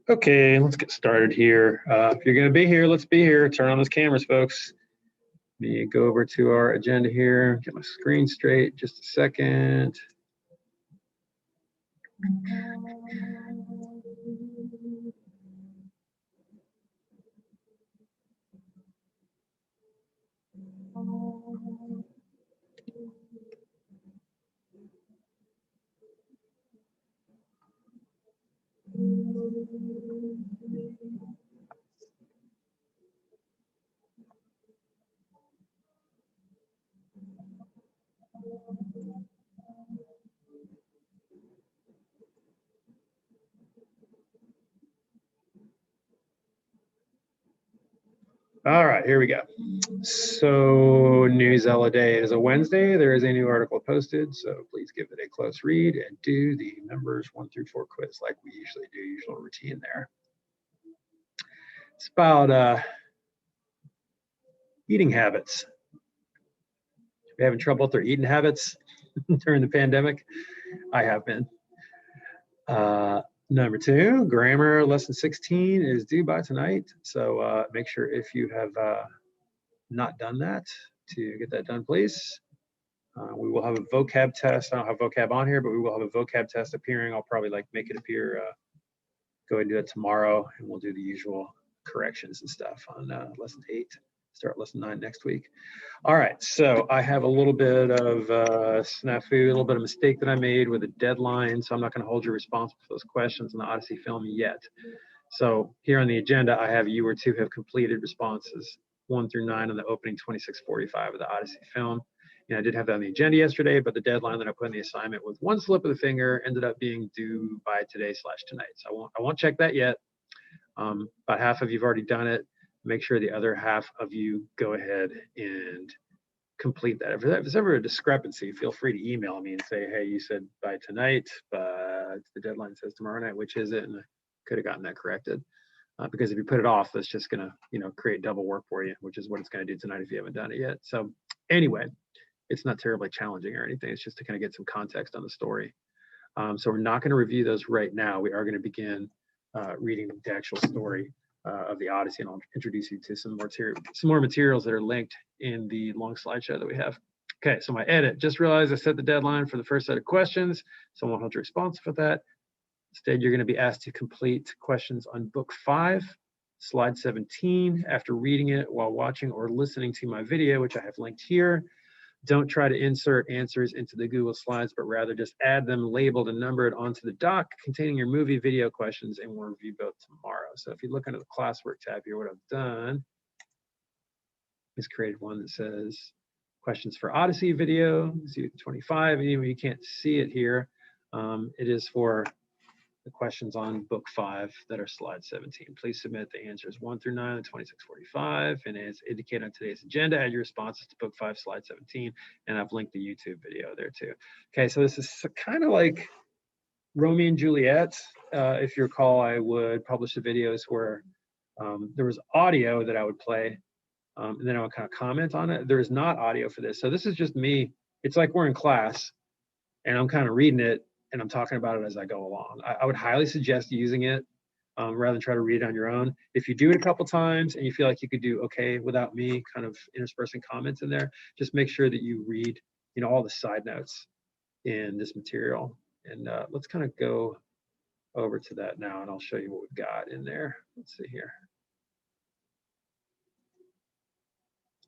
Okay, let's get started here. If you're going to be here, let's be here. Turn on those cameras, folks. Let me go over to our agenda here, get my screen straight, just a second. All right, here we go. So Newsella Day is a Wednesday. There is a new article posted, so please give it a close read and do the numbers 1 through 4 quiz like we usually do, usual routine there. It's about eating habits. If you're having trouble with their eating habits during the pandemic, I have been. Number 2, grammar lesson 16 is due by tonight. So make sure if you have not done that to get that done, please. We will have a vocab test. I don't have vocab on here, but we will have a vocab test appearing. I'll probably make it appear, go ahead and do it tomorrow, and we'll do the usual corrections and stuff on lesson 8. Start lesson 9 next week. All right, so I have a little bit of snafu, a little bit of mistake that I made with a deadline, so I'm not going to hold you responsible for those questions in the Odyssey film yet. So here on the agenda, I have you were to have completed responses 1 through 9 on the opening 2645 of the Odyssey film. And I did have that on the agenda yesterday, but the deadline that I put in the assignment with one slip of the finger ended up being due by today/tonight. So I won't check that yet. About half of you've already done it. Make sure the other half of you go ahead and complete that. If there's ever a discrepancy, feel free to email me and say, hey, you said by tonight, but the deadline says tomorrow night, which is it? And I could have gotten that corrected. Because if you put it off, that's just going to, create double work for you, which is what it's going to do tonight if you haven't done it yet. So anyway, it's not terribly challenging or anything. It's just to kind of get some context on the story. So we're not going to review those right now. We are going to begin reading the actual story of the Odyssey, and I'll introduce you to some more materials that are linked in the long slideshow that we have. Okay, so my edit. Just realized I set the deadline for the first set of questions, so I won't hold you responsible for that. Instead, you're going to be asked to complete questions on book 5, slide 17, after reading it while watching or listening to my video, which I have linked here. Don't try to insert answers into the Google Slides, but rather just add them labeled and numbered onto the doc containing your movie video questions, and we'll review both tomorrow. So if you look under the classwork tab here, what I've done is created one that says questions for Odyssey video, 25, and even if you can't see it here, it is for the questions on book 5 that are slide 17. Please submit the answers 1 through 9 on 2645, and as indicated on today's agenda, add your responses to book 5, slide 17, and I've linked the YouTube video there too. Okay, so this is kind of like Romeo and Juliet. If you recall, I would publish the videos where there was audio that I would play, and then I would kind of comment on it. There is not audio for this, so this is just me. It's like we're in class, and I'm kind of reading it, and I'm talking about it as I go along. I would highly suggest using it rather than try to read it on your own. If you do it a couple times and you feel like you could do okay without me kind of interspersing comments in there, just make sure that you read, all the side notes in this material. And let's kind of go over to that now, and I'll show you what we've got in there. Let's see here.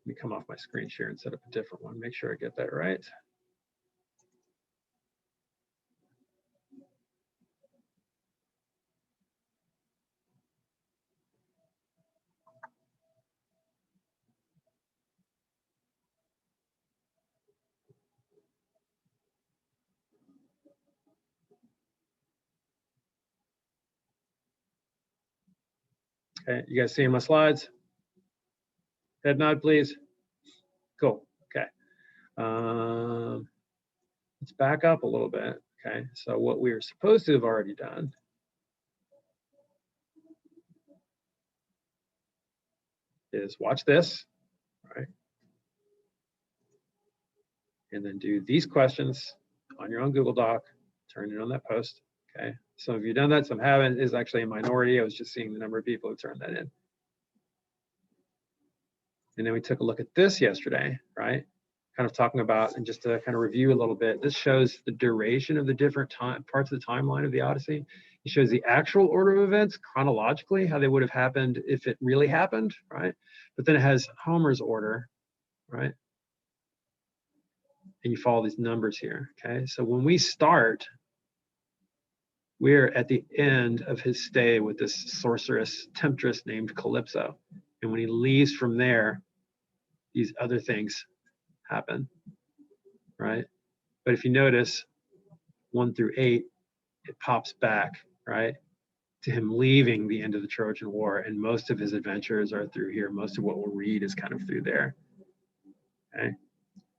Let me come off my screen share and set up a different one. Make sure I get that right. Okay, you guys seeing my slides? Head nod, please. Cool. Okay. Let's back up a little bit. Okay. So what we are supposed to have already done is watch this. All right. and then do these questions on your own Google Doc, turn it on that post. Okay, some of you done that, some haven't. Is actually a minority. I was just seeing the number of people who turned that in. And then we took a look at this yesterday, right? Kind of talking about, and just to kind of review a little bit, this shows the duration of the different parts of the timeline of the Odyssey. It shows the actual order of events chronologically, how they would have happened if it really happened, right? But then it has Homer's order, right? And you follow these numbers here, okay? So when we start, we're at the end of his stay with this sorceress, temptress named Calypso. And when he leaves from there, these other things happen, right? But if you notice, 1 through 8, it pops back, right, to him leaving the end of the Trojan War. And most of his adventures are through here. Most of what we'll read is kind of through there, okay?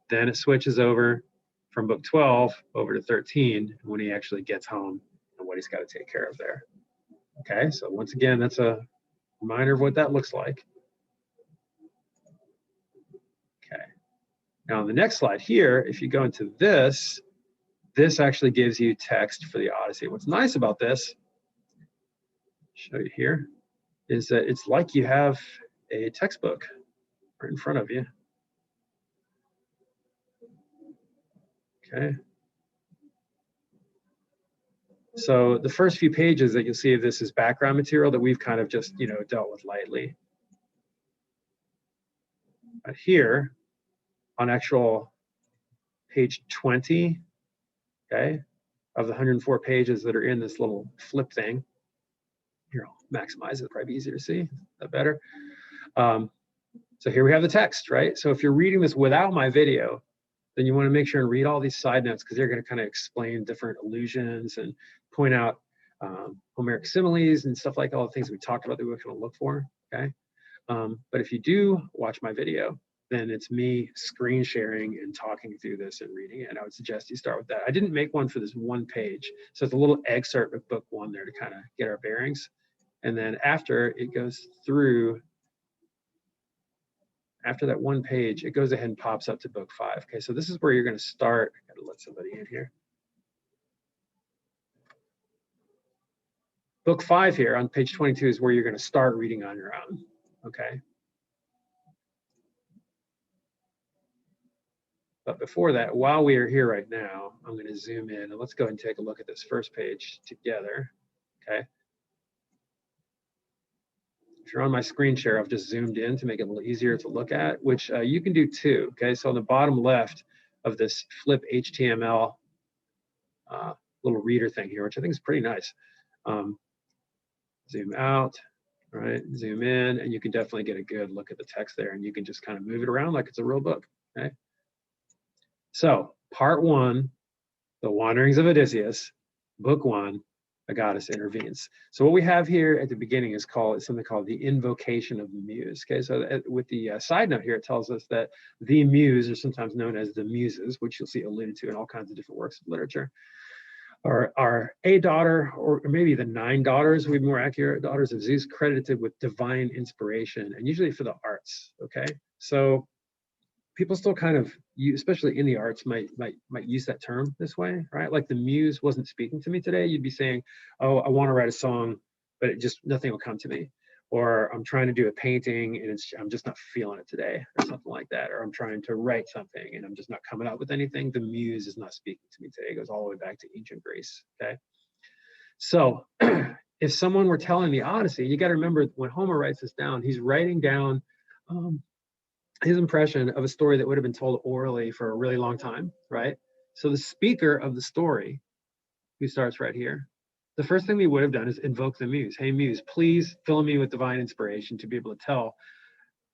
Then it switches over from book 12 over to 13 when he actually gets home and what he's got to take care of there. Okay, so once again, that's a reminder of what that looks like. Okay, now on the next slide here, if you go into this, this actually gives you text for the Odyssey. What's nice about this, show you here, is that it's like you have a textbook right in front of you. Okay. So the first few pages that you'll see of this is background material that we've kind of just, dealt with lightly. But here, on actual page 20, okay, of the 104 pages that are in this little flip thing, here, I'll maximize it, probably easier to see, that better. So here we have the text, right? So if you're reading this without my video, then you want to make sure and read all these side notes, because they're going to kind of explain different allusions and point out Homeric similes and stuff like all the things we talked about that we're going to look for, okay? But if you do watch my video, then it's me screen sharing and talking through this and reading it. And I would suggest you start with that. I didn't make one for this one page. So it's a little excerpt of book 1 there to kind of get our bearings. And then after it goes through, after that one page, it goes ahead and pops up to book 5. Okay, so this is where you're going to start. I got to let somebody in here. Book 5 here on page 22 is where you're going to start reading on your own. Okay. But before that, while we are here right now, I'm going to zoom in and let's go ahead and take a look at this first page together. Okay. If you're on my screen share, I've just zoomed in to make it a little easier to look at, which you can do too. Okay, so on the bottom left of this flip HTML little reader thing here, which I think is pretty nice. Zoom out, right? Zoom in, and you can definitely get a good look at the text there, and you can just kind of move it around like it's a real book. Okay. So part 1, the wanderings of Odysseus, book 1. A goddess intervenes. So what we have here at the beginning is something called the invocation of the muse. Okay, so with the side note here, it tells us that the muse, or sometimes known as the muses, which you'll see alluded to in all kinds of different works of literature, are a daughter, or maybe the 9 daughters, would be more accurate, daughters of Zeus, credited with divine inspiration, and usually for the arts. Okay, so people still kind of, especially in the arts, might use that term this way, right? Like the muse wasn't speaking to me today. You'd be saying, oh, I want to write a song, but nothing will come to me. Or I'm trying to do a painting and I'm just not feeling it today, or something like that. Or I'm trying to write something and I'm just not coming up with anything. The muse is not speaking to me today. It goes all the way back to ancient Greece, okay? So if someone were telling the Odyssey, you got to remember when Homer writes this down, he's writing down his impression of a story that would have been told orally for a really long time, right? So the speaker of the story, who starts right here, the first thing we would have done is invoke the muse. Hey, muse, please fill me with divine inspiration to be able to tell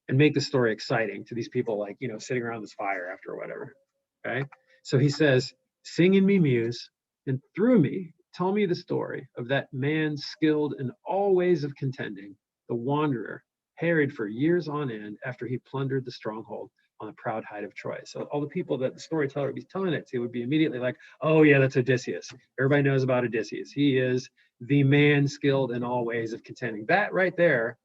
and make the story exciting to these people, like, sitting around this fire after or whatever, okay? So he says, sing in me, muse, and through me, tell me the story of that man skilled in all ways of contending, the wanderer, harried for years on end after he plundered the stronghold on the proud height of Troy. So all the people that the storyteller would be telling it to would be immediately like, oh yeah, that's Odysseus. Everybody knows about Odysseus. He is the man skilled in all ways of contending. That right there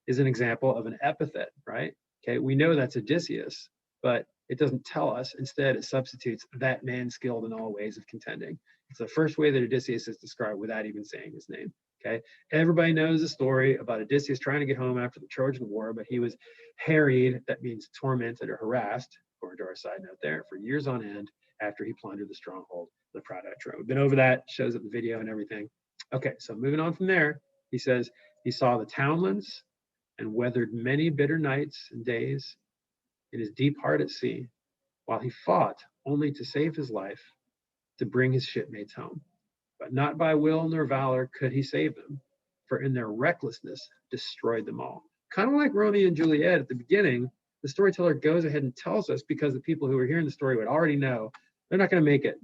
is an example of an epithet, right? Okay, we know that's Odysseus, but it doesn't tell us. Instead, it substitutes that man skilled in all ways of contending. It's the first way that Odysseus is described without even saying his name. Okay, everybody knows the story about Odysseus trying to get home after the Trojan War, but he was harried, that means tormented or harassed, according to our side note there, for years on end after he plundered the stronghold of the proud Etrome. We've been over that, shows up the video and everything. Okay, so moving on from there, he says, he saw the townlands and weathered many bitter nights and days in his deep heart at sea, while he fought only to save his life, to bring his shipmates home. But not by will nor valor could he save them, for in their recklessness destroyed them all. Kind of like Romeo and Juliet at the beginning, the storyteller goes ahead and tells us, because the people who are hearing the story would already know they're not going to make it.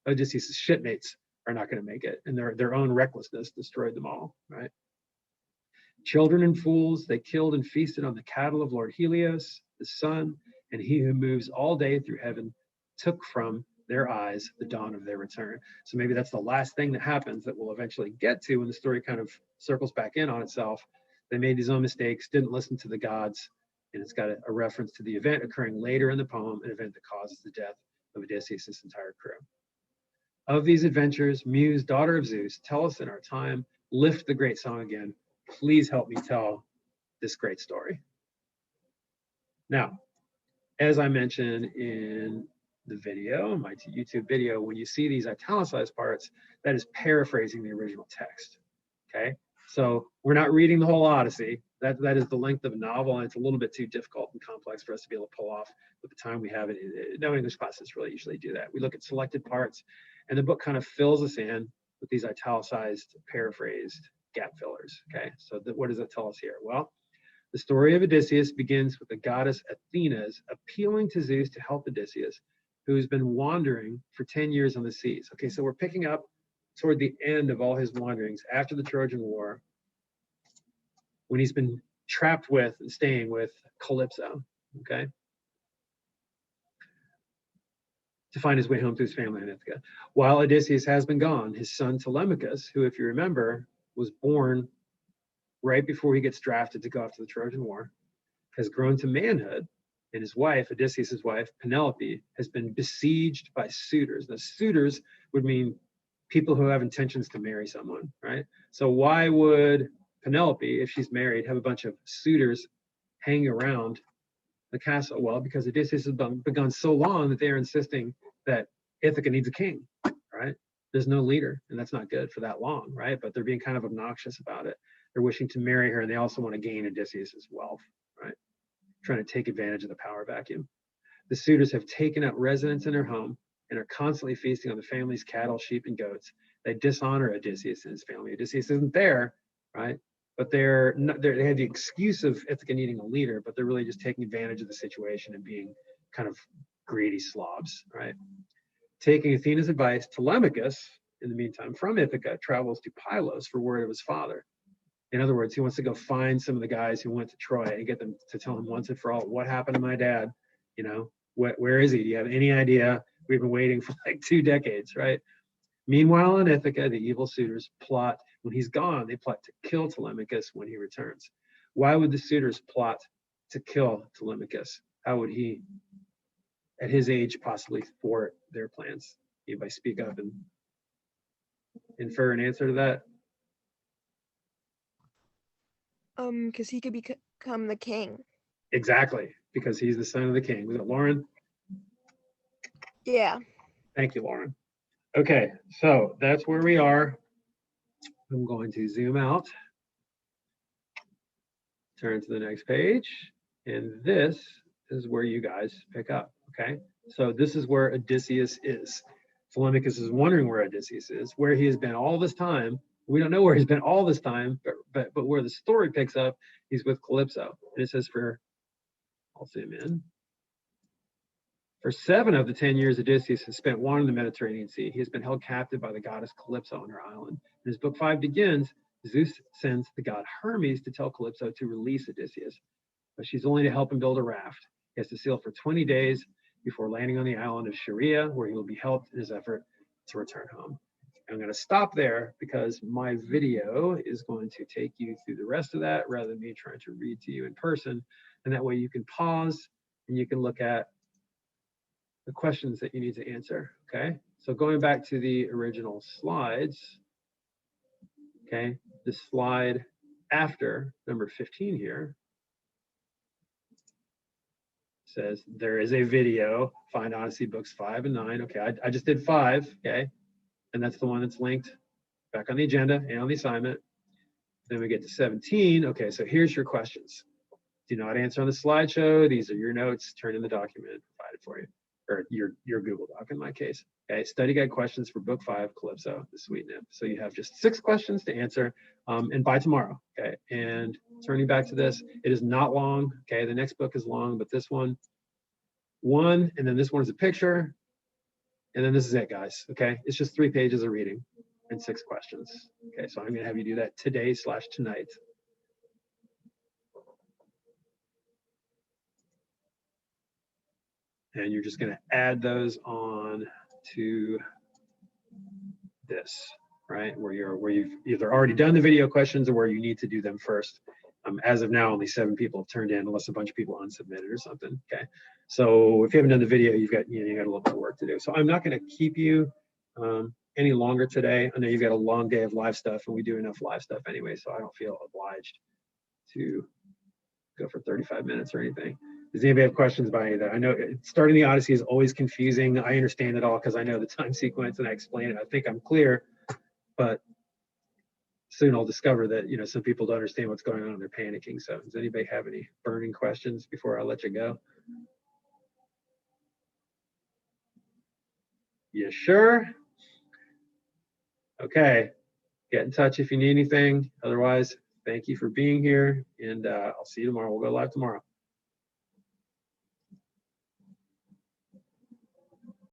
Odysseus' shipmates are not going to make it, and their own recklessness destroyed them all, right? Children and fools they killed and feasted on the cattle of Lord Helios, the sun, and he who moves all day through heaven took from their eyes the dawn of their return. So maybe that's the last thing that happens that we'll eventually get to when the story kind of circles back in on itself. They made these own mistakes, didn't listen to the gods, and it's got a reference to the event occurring later in the poem, an event that causes the death of Odysseus' entire crew. Of these adventures, Muse, daughter of Zeus, tell us in our time, lift the great song again. Please help me tell this great story. Now, as I mentioned in the video, my YouTube video, when you see these italicized parts, that is paraphrasing the original text, okay? So we're not reading the whole Odyssey. That is the length of a novel, and it's a little bit too difficult and complex for us to be able to pull off with the time we have. No English classes really usually do that. We look at selected parts, and the book kind of fills us in with these italicized, paraphrased gap fillers, okay? So what does that tell us here? Well, the story of Odysseus begins with the goddess Athena's appealing to Zeus to help Odysseus, who's been wandering for 10 years on the seas. Okay, so we're picking up toward the end of all his wanderings after the Trojan War, when he's been trapped with and staying with Calypso, okay, to find his way home to his family in Ithaca. While Odysseus has been gone, his son Telemachus, who, if you remember, was born right before he gets drafted to go off to the Trojan War, has grown to manhood, and his wife, Odysseus' wife, Penelope, has been besieged by suitors. Now, suitors would mean people who have intentions to marry someone, right? So why would Penelope, if she's married, have a bunch of suitors hanging around the castle? Well, because Odysseus has begun so long that they're insisting that Ithaca needs a king, right? There's no leader, and that's not good for that long, right? But they're being kind of obnoxious about it. They're wishing to marry her, and they also want to gain Odysseus' wealth, right? Trying to take advantage of the power vacuum. The suitors have taken up residence in her home and are constantly feasting on the family's cattle, sheep, and goats. They dishonor Odysseus and his family. Odysseus isn't there, right? But they have the excuse of Ithaca needing a leader, but they're really just taking advantage of the situation and being kind of greedy slobs, right? Taking Athena's advice, Telemachus, in the meantime, from Ithaca, travels to Pylos for word of his father. In other words, he wants to go find some of the guys who went to Troy and get them to tell him once and for all what happened to my dad. You know, where is he? Do you have any idea? We've been waiting for like 2 decades, right? Meanwhile, in Ithaca, the evil suitors plot, when he's gone, they plot to kill Telemachus when he returns. Why would the suitors plot to kill Telemachus? How would he, at his age, possibly thwart their plans? Anybody speak up and infer an answer to that? Because he could become the king. Exactly, because he's the son of the king. Was it Lauren? Yeah. Thank you, Lauren. Okay, so that's where we are. I'm going to zoom out, turn to the next page, and this is where you guys pick up, okay? So this is where Odysseus is. Telemachus is wondering where Odysseus is, where he has been all this time. We don't know where he's been all this time, but where the story picks up, he's with Calypso. And it says I'll zoom in. For 7 of the 10 years Odysseus has spent wandering the Mediterranean Sea, he has been held captive by the goddess Calypso on her island. And as book 5 begins, Zeus sends the god Hermes to tell Calypso to release Odysseus, but she's only to help him build a raft. He has to sail for 20 days before landing on the island of Sharia, where he will be helped in his effort to return home. I'm going to stop there because my video is going to take you through the rest of that rather than me trying to read to you in person. And that way you can pause and you can look at the questions that you need to answer, okay? So going back to the original slides, okay, the slide after number 15 here says there is a video, find Odyssey books 5 and 9. Okay, I just did 5, okay? And that's the one that's linked back on the agenda and on the assignment. Then we get to 17. Okay, so here's your questions. Do not answer on the slideshow. These are your notes. Turn in the document provided for you, or your Google Doc in my case. Okay, study guide questions for book 5, Calypso, the Sweet Nymph. So you have just 6 questions to answer, and by tomorrow. Okay, and turning back to this, it is not long. Okay, the next book is long, but this one, and then this one is a picture, and then this is it, guys. Okay, it's just 3 pages of reading and 6 questions. Okay, so I'm going to have you do that today/tonight. And you're just going to add those on to this, right? Where you've either already done the video questions or where you need to do them first. As of now, only 7 people have turned in, unless a bunch of people unsubmitted or something. Okay, so if you haven't done the video, you've got a little bit of work to do. So I'm not going to keep you any longer today. I know you've got a long day of live stuff, and we do enough live stuff anyway, so I don't feel obliged to go for 35 minutes or anything. Does anybody have questions about any of that? I know starting the Odyssey is always confusing. I understand it all because I know the time sequence and I explain it. I think I'm clear, but soon I'll discover that some people don't understand what's going on and they're panicking. So does anybody have any burning questions before I let you go? You sure? Okay. Get in touch if you need anything. Otherwise, thank you for being here, and I'll see you tomorrow. We'll go live tomorrow.